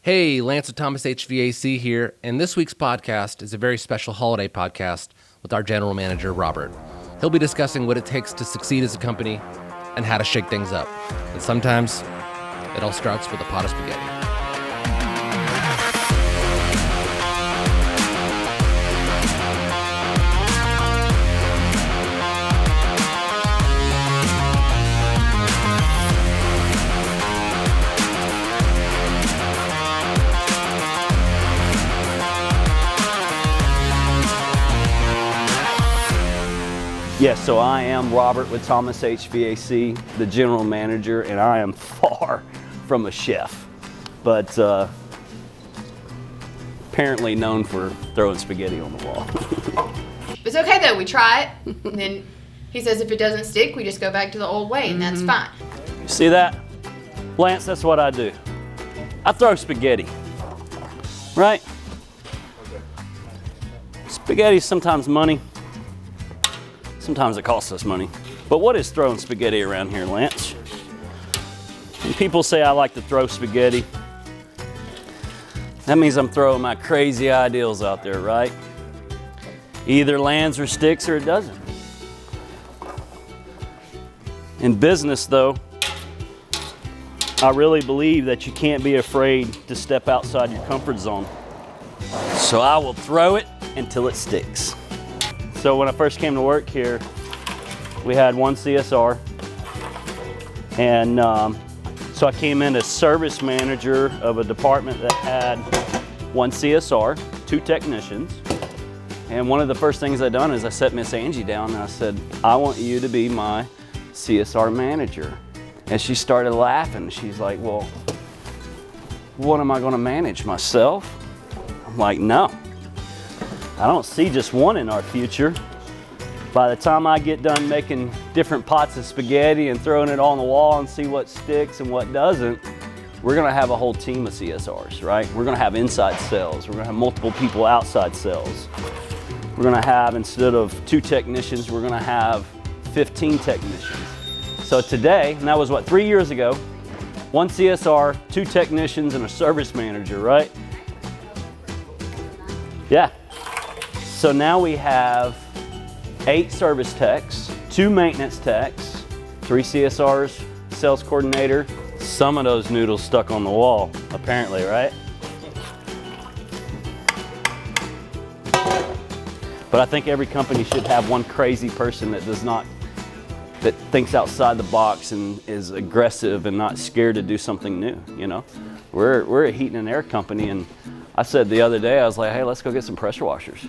Hey, Lance of Thomas HVAC here, and this week's podcast is a very special holiday podcast with our General Manager, Robert. He'll be discussing what it takes to succeed as a company and how to shake things up. And sometimes it all starts with a pot of spaghetti. Yes, so I am Robert with Thomas HVAC, the General Manager, and I am far from a chef, but apparently known for throwing spaghetti on the wall. It's okay though, we try it, and then he says if it doesn't stick, we just go back to the old way, and that's fine. See that? Lance, that's what I do. I throw spaghetti, right? Spaghetti's sometimes money. Sometimes it costs us money. But what is throwing spaghetti around here, Lance? When people say I like to throw spaghetti, that means I'm throwing my crazy ideals out there, right? Either lands or sticks or it doesn't. In business, though, I really believe that you can't be afraid to step outside your comfort zone. So I will throw it until it sticks. So when I first came to work here, we had one CSR, and so I came in as service manager of a department that had one CSR, 2 technicians, and one of the first things I done is I set Miss Angie down and I said, I want you to be my CSR manager. And she started laughing. She's like, well, what am I gonna manage, myself? I'm like, no. I don't see just one in our future. By the time I get done making different pots of spaghetti and throwing it on the wall and see what sticks and what doesn't, we're gonna have a whole team of CSRs, right? We're gonna have inside sales. We're gonna have multiple people outside sales. We're gonna have, instead of 2 technicians, we're gonna have 15 technicians. So today, and that was what, 3 years ago, 1 CSR, 2 technicians, and a service manager, right? Yeah. So now we have 8 service techs, 2 maintenance techs, 3 CSRs, sales coordinator. Some of those noodles stuck on the wall, apparently, right? But I think every company should have one crazy person that thinks outside the box and is aggressive and not scared to do something new, you know? We're a heat and air company, and I said the other day, I was like, hey, let's go get some pressure washers.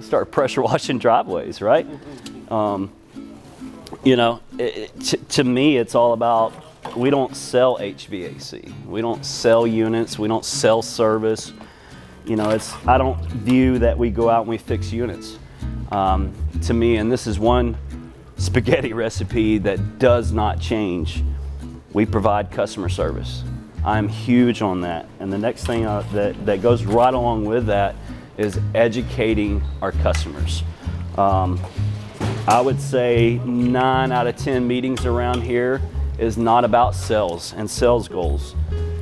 Start pressure washing driveways, right? You know, to me, it's all about, we don't sell HVAC. We don't sell units. We don't sell service. You know, I don't view that we go out and we fix units. To me, and this is one spaghetti recipe that does not change, we provide customer service. I'm huge on that. And the next thing that goes right along with that is educating our customers. I would say 9 out of 10 meetings around here is not about sales and sales goals.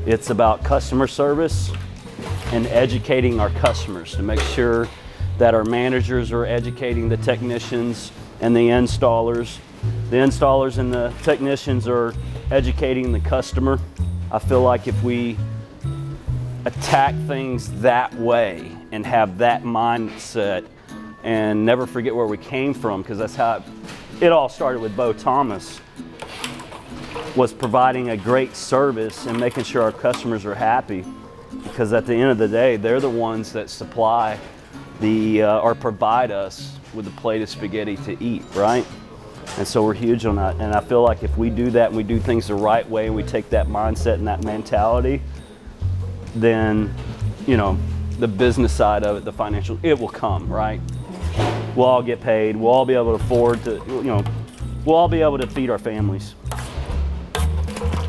It's about customer service and educating our customers to make sure that our managers are educating the technicians and the installers. The installers and the technicians are educating the customer. I feel like if we attack things that way and have that mindset and never forget where we came from, because that's how it all started with Bo Thomas, was providing a great service and making sure our customers are happy, because at the end of the day, they're the ones that supply or provide us with a plate of spaghetti to eat, right? And so we're huge on that. And I feel like if we do that and we do things the right way and we take that mindset and that mentality, then, you know, the business side of it, the financial, it will come, right? We'll all get paid. We'll all be able to afford to, you know, we'll all be able to feed our families.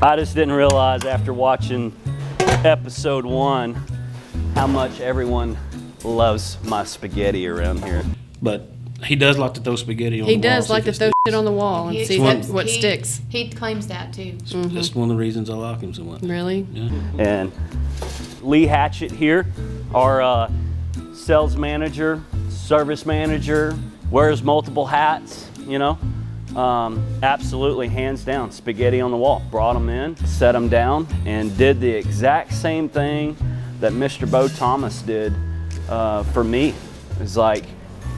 I just didn't realize after watching episode 1 how much everyone loves my spaghetti around here. But he does like to throw spaghetti on the wall. He does like to throw shit on the wall and see what sticks. He claims that too. That's one of the reasons I like him so much. Really? Yeah. And Lee Hatchett here, our sales manager, service manager, wears multiple hats, you know. Absolutely, hands down, spaghetti on the wall. Brought them in, set them down, and did the exact same thing that Mr. Bo Thomas did for me. It's like,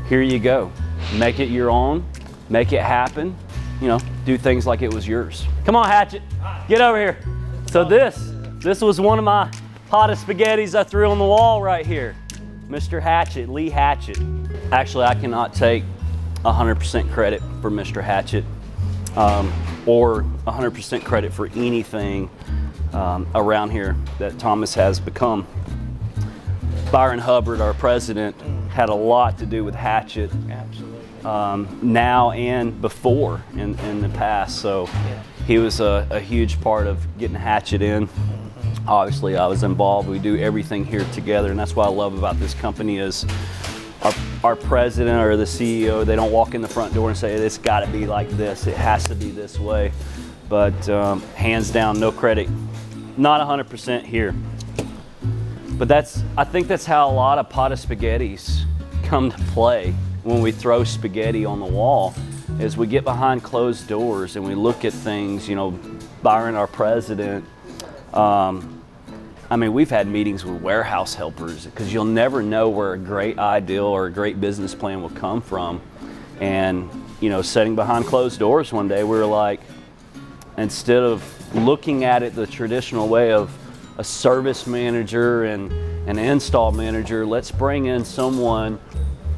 here you go. Make it your own, make it happen, you know, do things like it was yours. Come on, Hatchet, get over here. So this was one of my hottest spaghettis I threw on the wall right here. Mr. Hatchett, Lee Hatchett. Actually, I cannot take 100% credit for Mr. Hatchett or 100% credit for anything around here that Thomas has become. Byron Hubbard, our president, had a lot to do with Hatchett. Absolutely. Now and before in the past. So he was a huge part of getting Hatchett in. Obviously, I was involved. We do everything here together, and that's what I love about this company is our president or the CEO, they don't walk in the front door and say, it's got to be like this, it has to be this way. But hands down, no credit, not 100% here. But I think that's how a lot of pot of spaghettis come to play when we throw spaghetti on the wall, is we get behind closed doors and we look at things, you know, Byron, our president, I mean, we've had meetings with warehouse helpers because you'll never know where a great ideal or a great business plan will come from. And, you know, sitting behind closed doors one day, we were like, instead of looking at it the traditional way of a service manager and an install manager, let's bring in someone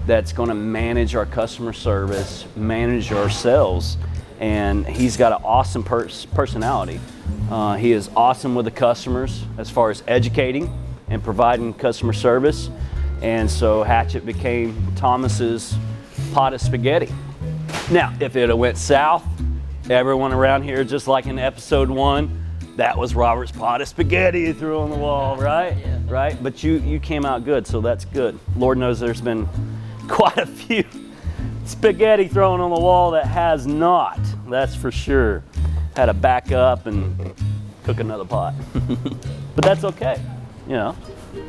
that's going to manage our customer service, manage our sales. And he's got an awesome personality. He is awesome with the customers as far as educating and providing customer service. And so Hatchett became Thomas's pot of spaghetti. Now, if it had went south, everyone around here, just like in episode 1, that was Robert's pot of spaghetti he threw on the wall, right? Yeah. Right? But you came out good, so that's good. Lord knows there's been quite a few spaghetti thrown on the wall that has not, that's for sure. Had to back up and cook another pot. But that's okay, you know.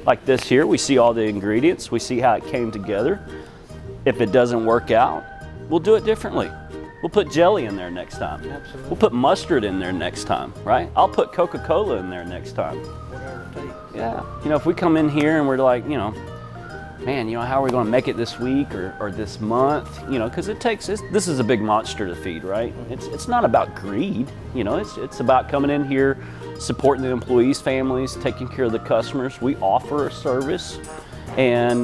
Like this here, we see all the ingredients, we see how it came together. If it doesn't work out, we'll do it differently. We'll put jelly in there next time. Absolutely. We'll put mustard in there next time, right? I'll put Coca-Cola in there next time. Whatever it takes. Yeah, you know, if we come in here and we're like, you know, man, you know, how are we going to make it this week or this month? You know, because this is a big monster to feed, right? It's not about greed, you know, it's about coming in here, supporting the employees' families, taking care of the customers. We offer a service, and,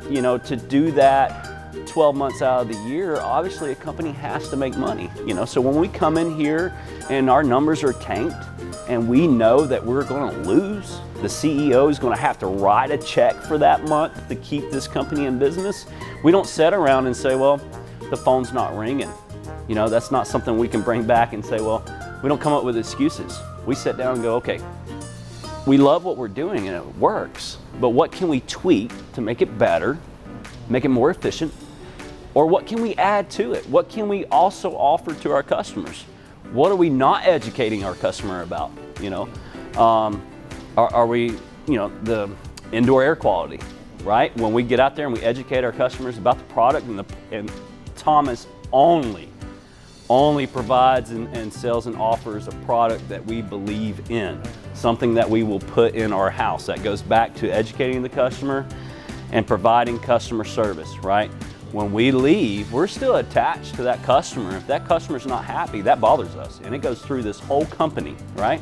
you know, to do that 12 months out of the year, obviously a company has to make money, you know. So when we come in here and our numbers are tanked and we know that we're going to lose, the CEO is going to have to write a check for that month to keep this company in business. We don't sit around and say, well, the phone's not ringing. You know, that's not something we can bring back and say, well, we don't come up with excuses. We sit down and go, okay, we love what we're doing and it works, but what can we tweak to make it better, make it more efficient, or what can we add to it? What can we also offer to our customers? What are we not educating our customer about? You know, are we, you know, the indoor air quality, right? When we get out there and we educate our customers about the product, and Thomas only provides and sells and offers a product that we believe in, something that we will put in our house. That goes back to educating the customer and providing customer service, right? When we leave, we're still attached to that customer. If that customer's not happy, that bothers us, and it goes through this whole company, right?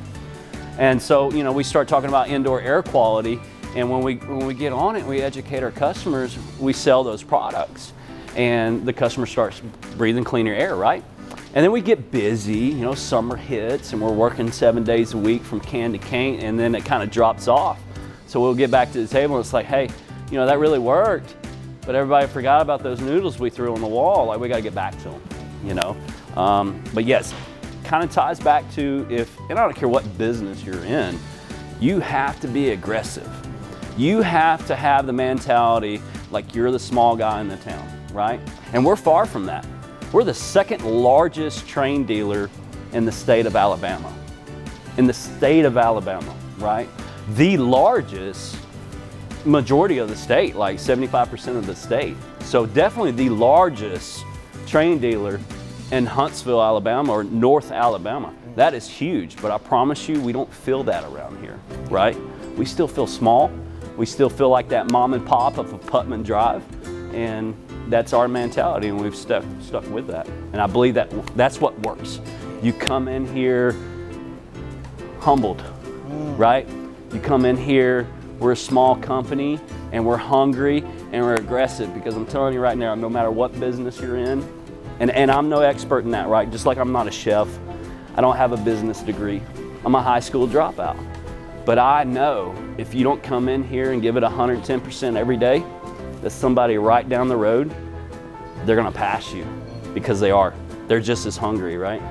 And so, you know, we start talking about indoor air quality, and when we get on it, we educate our customers, we sell those products, and the customer starts breathing cleaner air, right? And then we get busy, you know, summer hits, and we're working 7 days a week from can to can, and then it kind of drops off. So we'll get back to the table, and it's like, hey, you know, that really worked, but everybody forgot about those noodles we threw on the wall. Like, we got to get back to them, you know. But yes, kind of ties back to and I don't care what business you're in, you have to be aggressive. You have to have the mentality like you're the small guy in the town, right? And we're far from that. We're the second largest train dealer in the state of Alabama. In the state of Alabama, right? the largest majority of the state, like 75% of the state. So definitely the largest train dealer in Huntsville, Alabama, or North Alabama. That is huge, but I promise you, we don't feel that around here, right? We still feel small. We still feel like that mom and pop of a Putman Drive, and that's our mentality, and we've stuck with that. And I believe that that's what works. You come in here humbled, right? You come in here, we're a small company, and we're hungry, and we're aggressive, because I'm telling you right now, no matter what business you're in, and I'm no expert in that, right? Just like I'm not a chef, I don't have a business degree. I'm a high school dropout. But I know if you don't come in here and give it 110% every day, that somebody right down the road, they're gonna pass you, because they are. They're just as hungry, right?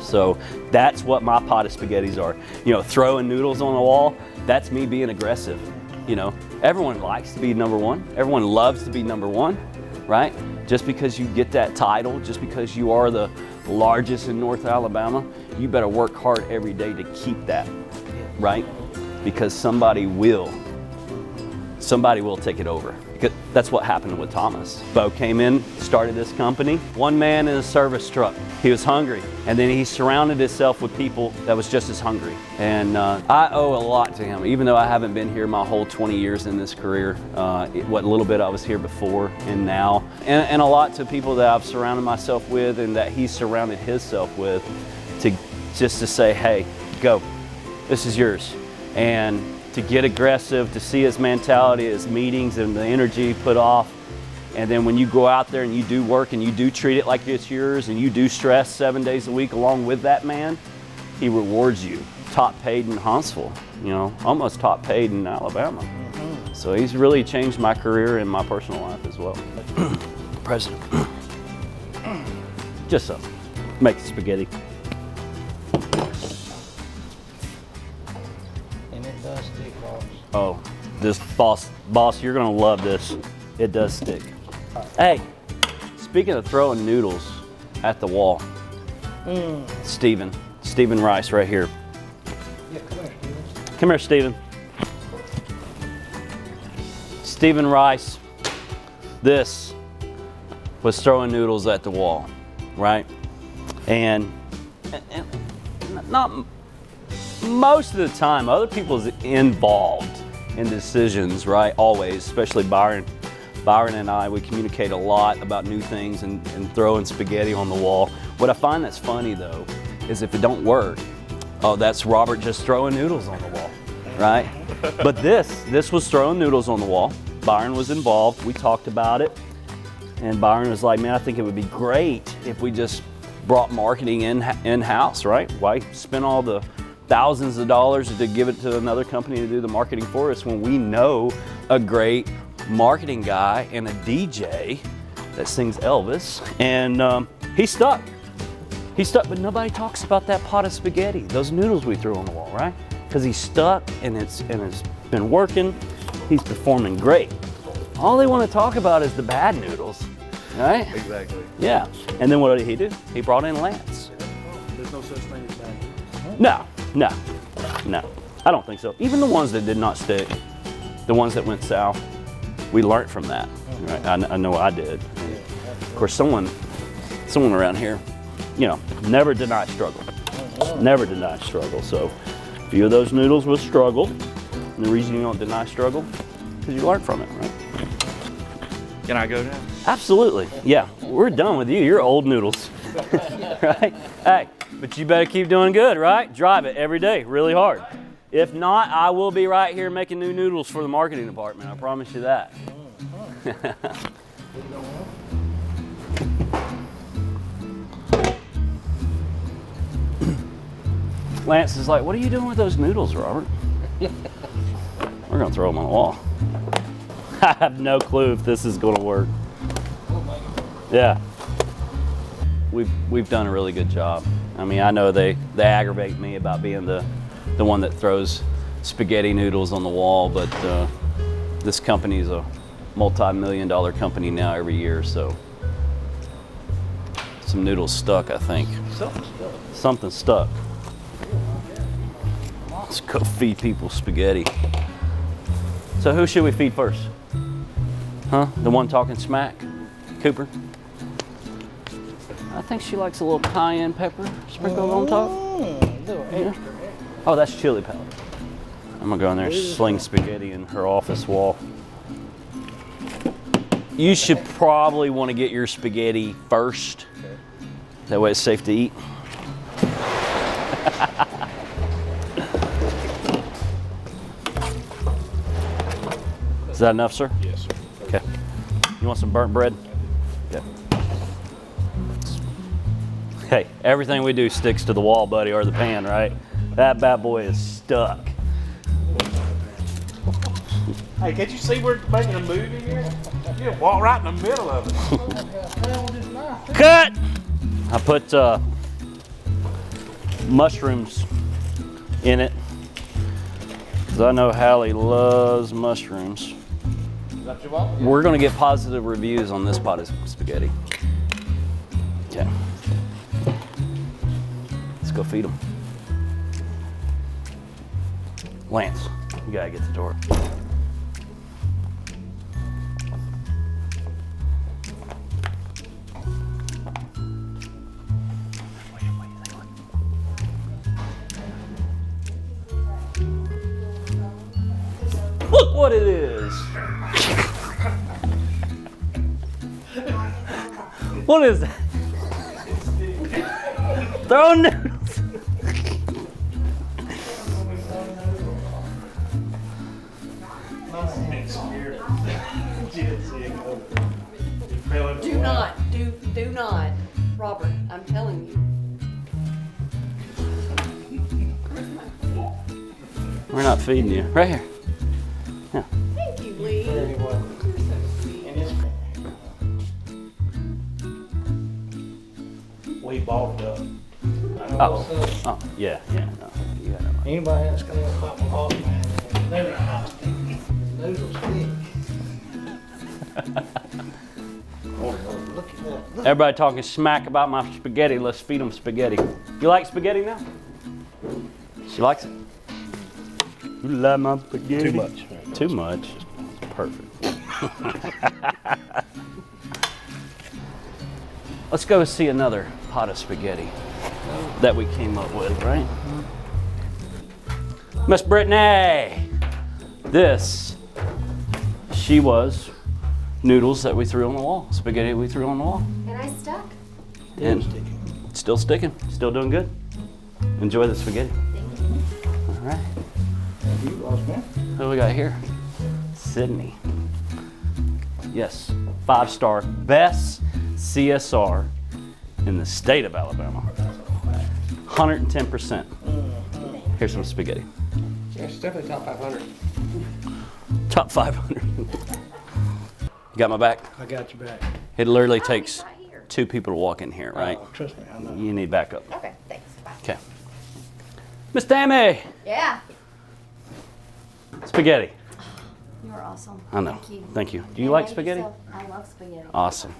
So that's what my pot of spaghettis are. You know, throwing noodles on the wall, that's me being aggressive. You know, everyone likes to be number one. Everyone loves to be number one, right? Just because you get that title, just because you are the largest in North Alabama, you better work hard every day to keep that, right? Because somebody will take it over. That's what happened with Thomas. Bo came in, started this company, one man in a service truck. He was hungry, and then he surrounded himself with people that was just as hungry. And I owe a lot to him, even though I haven't been here my whole 20 years in this career. What little bit I was here before and now, and a lot to people that I've surrounded myself with, and that he's surrounded himself with, to say, hey, go, this is yours. And to get aggressive, to see his mentality, his meetings, and the energy he put off. And then when you go out there and you do work and you do treat it like it's yours, and you do stress 7 days a week along with that man, he rewards you. Top paid in Huntsville, you know, almost top paid in Alabama. So he's really changed my career and my personal life as well. President. Just so, make spaghetti. Oh, this boss, you're gonna love this. It does stick. Hey, speaking of throwing noodles at the wall, Stephen Rice right here. Yeah, come here, Stephen. Come here, Stephen. Stephen Rice, this was throwing noodles at the wall, right? And not most of the time, other people's involved in decisions, right? Always, especially Byron. Byron and I, we communicate a lot about new things and throwing spaghetti on the wall. What I find that's funny though, is if it don't work, oh, that's Robert just throwing noodles on the wall, right? But this was throwing noodles on the wall. Byron was involved, we talked about it, and Byron was like, man, I think it would be great if we just brought marketing in-house, right? Why spend all the thousands of dollars to give it to another company to do the marketing for us when we know a great marketing guy and a DJ that sings Elvis? And he's stuck. He's stuck, but nobody talks about that pot of spaghetti, those noodles we threw on the wall, right? Because he's stuck and it's been working. He's performing great. All they want to talk about is the bad noodles, right? Exactly. Yeah. And then what did he do? He brought in Lance. There's no such thing as bad. No. I don't think so. Even the ones that did not stick, the ones that went south, we learned from that. Right? I know I did. Of course, someone around here, you know, never denied struggle. Never denied struggle. So a few of those noodles was struggle. And the reason you don't deny struggle, because you learn from it, right? Can I go now? Absolutely. Yeah, we're done with you. You're old noodles, right? Hey, but you better keep doing good, right? Drive it every day, really hard. If not, I will be right here making new noodles for the marketing department. I promise you that. Lance is like, what are you doing with those noodles, Robert? We're gonna throw them on the wall. I have no clue if this is gonna work. Yeah. We've done a really good job. I mean, I know they aggravate me about being the one that throws spaghetti noodles on the wall, but this company is a multi-million-dollar company now every year, so some noodles stuck, I think. Something stuck. Something stuck. Let's go feed people spaghetti. So who should we feed first? Huh? The one talking smack? Cooper? I think she likes a little cayenne pepper sprinkled on top. Yeah. Oh, that's chili powder. I'm gonna go in there and sling spaghetti in her office wall. You should probably want to get your spaghetti first. That way it's safe to eat. Is that enough, sir? Yes, sir. Okay. You want some burnt bread? Okay. Hey, everything we do sticks to the wall, buddy, or the pan, right? That bad boy is stuck. Hey, can't you see we're making a movie here? You walk right in the middle of it. Cut! I put mushrooms in it because I know Hallie loves mushrooms. We're going to get positive reviews on this pot of spaghetti. Okay. Let's go feed them. Lance, you got to get the door. Look what it is. What is that? Throw noodles. Do not. Robert, I'm telling you. We're not feeding you. Right here. Yeah. Thank you, Lee. We balled up. Oh, yeah. No, you got it. Anybody else got a pop off? Noodles stick. Look at that. Everybody talking smack about my spaghetti. Let's feed them spaghetti. You like spaghetti now? She likes it. You like my spaghetti? Too much. Too much. Perfect. Let's go see another pot of spaghetti that we came up with, right? Miss Brittany, she was noodles that we threw on the wall, spaghetti we threw on the wall. And I stuck. And it's still sticking, still doing good. Enjoy the spaghetti. All right. You lost me. Who do we got here? Sydney. Yes, 5-star, best CSR in the state of Alabama. 110%. Here's some spaghetti. Yeah, it's definitely top 500. Top 500. You got my back? I got your back. It literally takes 2 people to walk in here, right? Oh, trust me, I know. You need backup. Okay, thanks. Bye. Okay. Miss Tammy, Yeah. spaghetti. You're awesome. I know. Thank you. Thank you. Do you And like thank spaghetti? so- I love spaghetti. Awesome.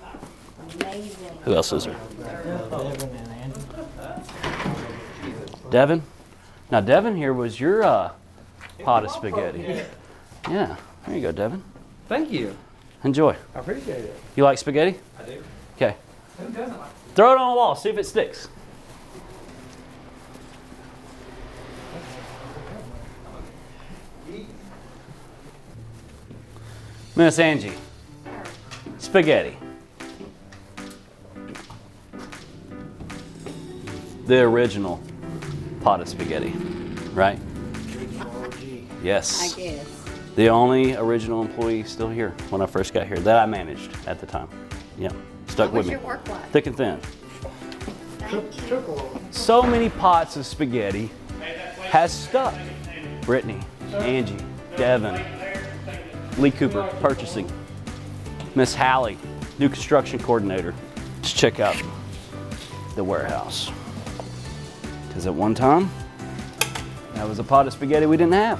Amazing. Who else is there? Devin and Andy. Devin? Now, Devin here was your pot of spaghetti. Yeah. There you go, Devin. Thank you. I Enjoy. appreciate it. You like spaghetti? I do. Okay. Who doesn't like Throw it on the wall. See if it sticks. Miss Angie. Spaghetti. The original pot of spaghetti, right? Yes. I guess. The only original employee still here when I first got here that I managed at the time. Yeah, stuck What was with me. your work like? Thick and thin. Took a little. So many pots of spaghetti has stuck. Brittany, Angie, Devin, Lee Cooper, purchasing. Miss Hallie, new construction coordinator. Let's check out the warehouse. Because at one time, that was a pot of spaghetti we didn't have.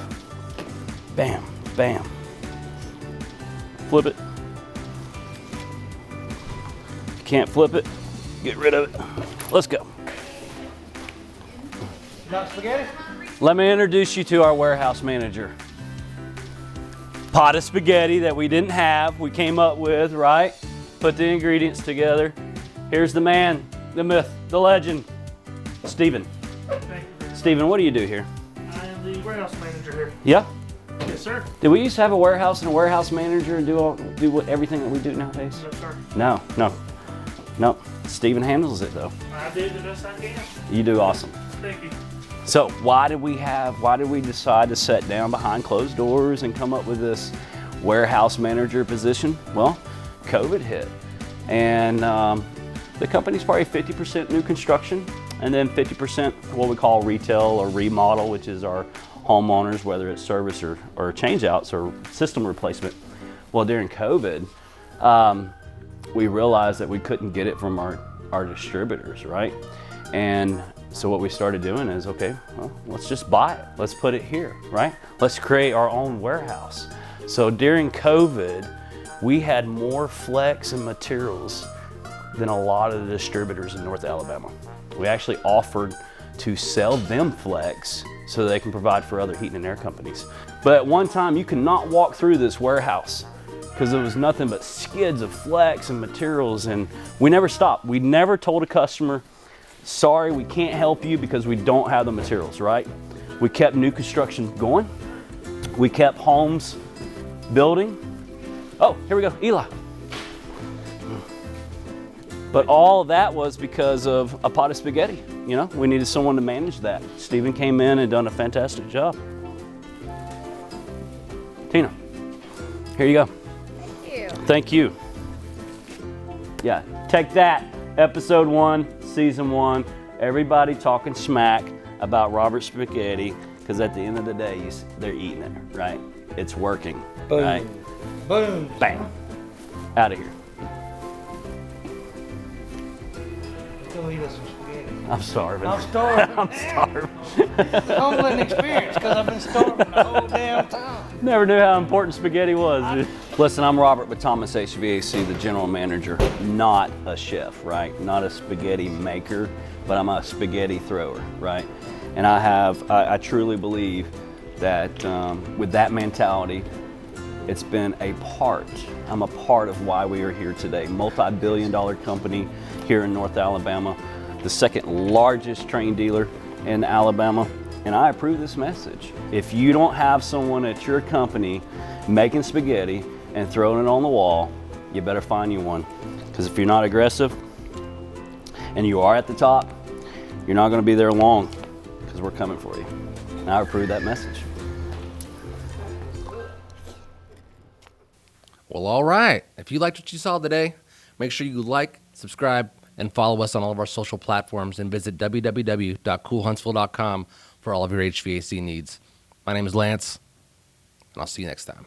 Bam, bam. Flip it. If you can't flip it, get rid of it. Let's go. You got spaghetti? Let me introduce you to our warehouse manager. Pot of spaghetti that we didn't have, we came up with, right? Put the ingredients together. Here's the man, the myth, the legend, Stephen. Stephen, what do you do here? I am the warehouse manager here. Yeah? Yes, sir. Did we used to have a warehouse and a warehouse manager and do everything that we do nowadays? Yes, sir. No. Stephen handles it though. I did the best I can. You do awesome. Thank you. So why did we decide to sit down behind closed doors and come up with this warehouse manager position? Well, COVID hit, and the company's probably 50% new construction, and then 50% what we call retail or remodel, which is our homeowners, whether it's service or change outs or system replacement. Well, during COVID, we realized that we couldn't get it from our distributors, right? And so what we started doing is, okay, well, let's just buy it. Let's put it here, right? Let's create our own warehouse. So during COVID, we had more flex and materials than a lot of the distributors in North Alabama. We actually offered to sell them flex so they can provide for other heating and air companies. But at one time, you could not walk through this warehouse because it was nothing but skids of flex and materials, and we never stopped. We never told a customer, sorry, we can't help you because we don't have the materials, right? We kept new construction going. We kept homes building. Oh, here we go, Eli. But all of that was because of a pot of spaghetti. You know, we needed someone to manage that. Stephen came in and done a fantastic job. Tina, here you go. Thank you. Thank you. Yeah, take that. Episode 1, season 1. Everybody talking smack about Robert Spaghetti, because at the end of the day, they're eating it, right? It's working, Boom. right? Boom. Bam. Out of here. Go eat us some spaghetti. I'm starving. I'm starving. I'm starving. It's a humbling experience because I've been starving the whole damn time. Never knew how important spaghetti was, dude. Listen, I'm Robert with Thomas HVAC, the general manager, not a chef, right? Not a spaghetti maker, but I'm a spaghetti thrower, right? And I truly believe that with that mentality, it's been I'm a part of why we are here today. Multi-billion-dollar company here in North Alabama, the second largest train dealer in Alabama, and I approve this message. If you don't have someone at your company making spaghetti and throwing it on the wall, you better find you one. Because if you're not aggressive and you are at the top, you're not going to be there long, because we're coming for you. And I approve that message. Well, all right. If you liked what you saw today, make sure you like, subscribe, and follow us on all of our social platforms, and visit www.coolhuntsville.com for all of your HVAC needs. My name is Lance, and I'll see you next time.